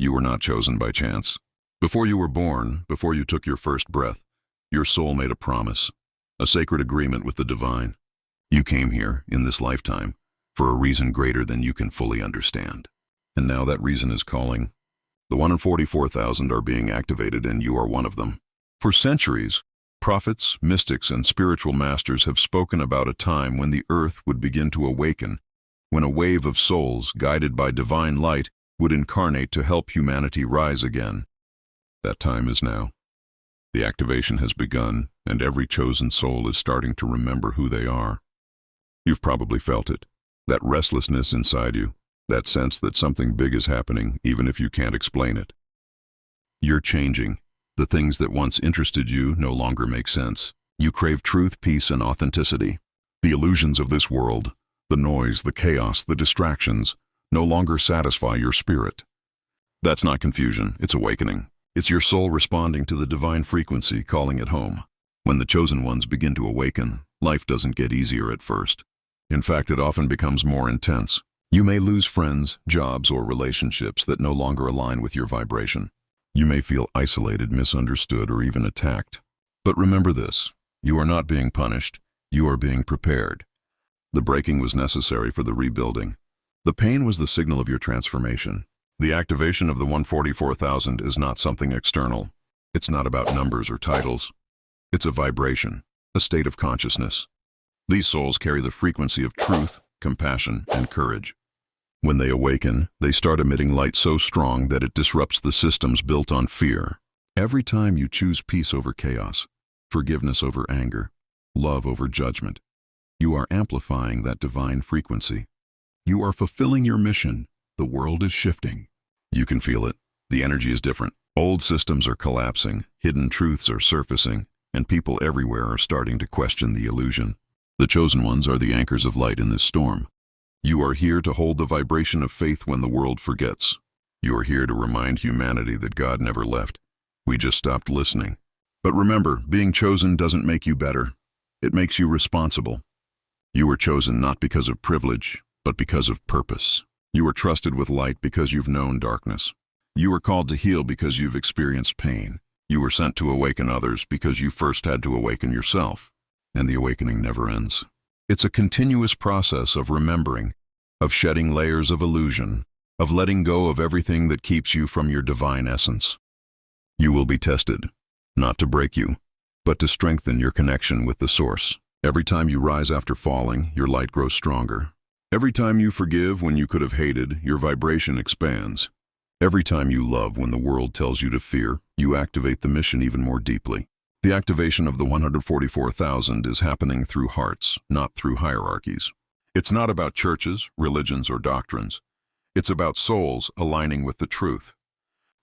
You were not chosen by chance. Before you were born, before you took your first breath, your soul made a promise, a sacred agreement with the divine. You came here, in this lifetime, for a reason greater than you can fully understand. And now that reason is calling. The 144,000 are being activated, and you are one of them. For centuries, prophets, mystics, and spiritual masters have spoken about a time when the earth would begin to awaken, when a wave of souls, guided by divine light, would incarnate to help humanity rise again. That time is now. The activation has begun, and every chosen soul is starting to remember who they are. You've probably felt it, that restlessness inside you, that sense that something big is happening, even if you can't explain it. You're changing. The things that once interested you no longer make sense. You crave truth, peace, and authenticity. The illusions of this world, the noise, the chaos, the distractions, no longer satisfy your spirit. That's not confusion, it's awakening. It's your soul responding to the divine frequency, calling it home. When the chosen ones begin to awaken, life doesn't get easier at first. In fact, it often becomes more intense. You may lose friends, jobs, or relationships that no longer align with your vibration. You may feel isolated, misunderstood, or even attacked. But remember this, you are not being punished, you are being prepared. The breaking was necessary for the rebuilding. The pain was the signal of your transformation. The activation of the 144,000 is not something external. It's not about numbers or titles. It's a vibration, a state of consciousness. These souls carry the frequency of truth, compassion, and courage. When they awaken, they start emitting light so strong that it disrupts the systems built on fear. Every time you choose peace over chaos, forgiveness over anger, love over judgment, you are amplifying that divine frequency. You are fulfilling your mission. The world is shifting. You can feel it. The energy is different. Old systems are collapsing, hidden truths are surfacing, and people everywhere are starting to question the illusion. The chosen ones are the anchors of light in this storm. You are here to hold the vibration of faith when the world forgets. You are here to remind humanity that God never left. We just stopped listening. But remember, being chosen doesn't make you better. It makes you responsible. You were chosen not because of privilege, but because of purpose. You were trusted with light because you've known darkness. You were called to heal because you've experienced pain. You were sent to awaken others because you first had to awaken yourself. And the awakening never ends. It's a continuous process of remembering, of shedding layers of illusion, of letting go of everything that keeps you from your divine essence. You will be tested, not to break you, but to strengthen your connection with the source. Every time you rise after falling, your light grows stronger. Every time you forgive when you could have hated, your vibration expands. Every time you love when the world tells you to fear, you activate the mission even more deeply. The activation of the 144,000 is happening through hearts, not through hierarchies. It's not about churches, religions, or doctrines. It's about souls aligning with the truth.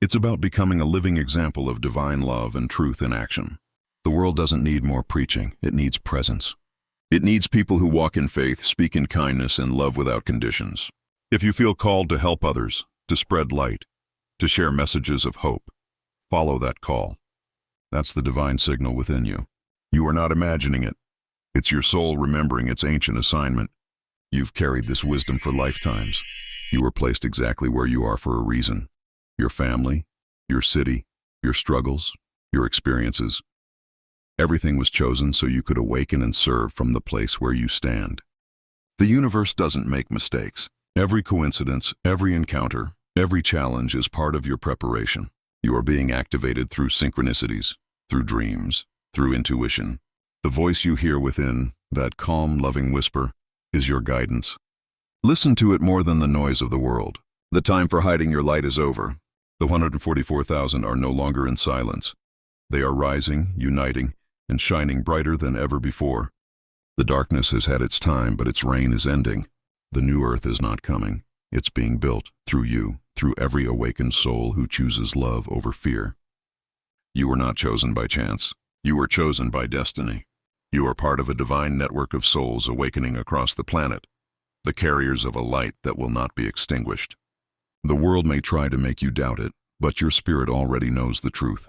It's about becoming a living example of divine love and truth in action. The world doesn't need more preaching, it needs presence. It needs people who walk in faith, speak in kindness, and love without conditions. If you feel called to help others, to spread light, to share messages of hope, follow that call. That's the divine signal within you. You are not imagining it. It's your soul remembering its ancient assignment. You've carried this wisdom for lifetimes. You were placed exactly where you are for a reason. Your family, your city, your struggles, your experiences. Everything was chosen so you could awaken and serve from the place where you stand. The universe doesn't make mistakes. Every coincidence, every encounter, every challenge is part of your preparation. You are being activated through synchronicities, through dreams, through intuition. The voice you hear within, that calm, loving whisper, is your guidance. Listen to it more than the noise of the world. The time for hiding your light is over. The 144,000 are no longer in silence. They are rising, uniting, and shining brighter than ever before. The darkness has had its time, but its reign is ending. The new earth is not coming. It's being built through you, through every awakened soul who chooses love over fear. You were not chosen by chance. You were chosen by destiny. You are part of a divine network of souls awakening across the planet, the carriers of a light that will not be extinguished. The world may try to make you doubt it, but your spirit already knows the truth.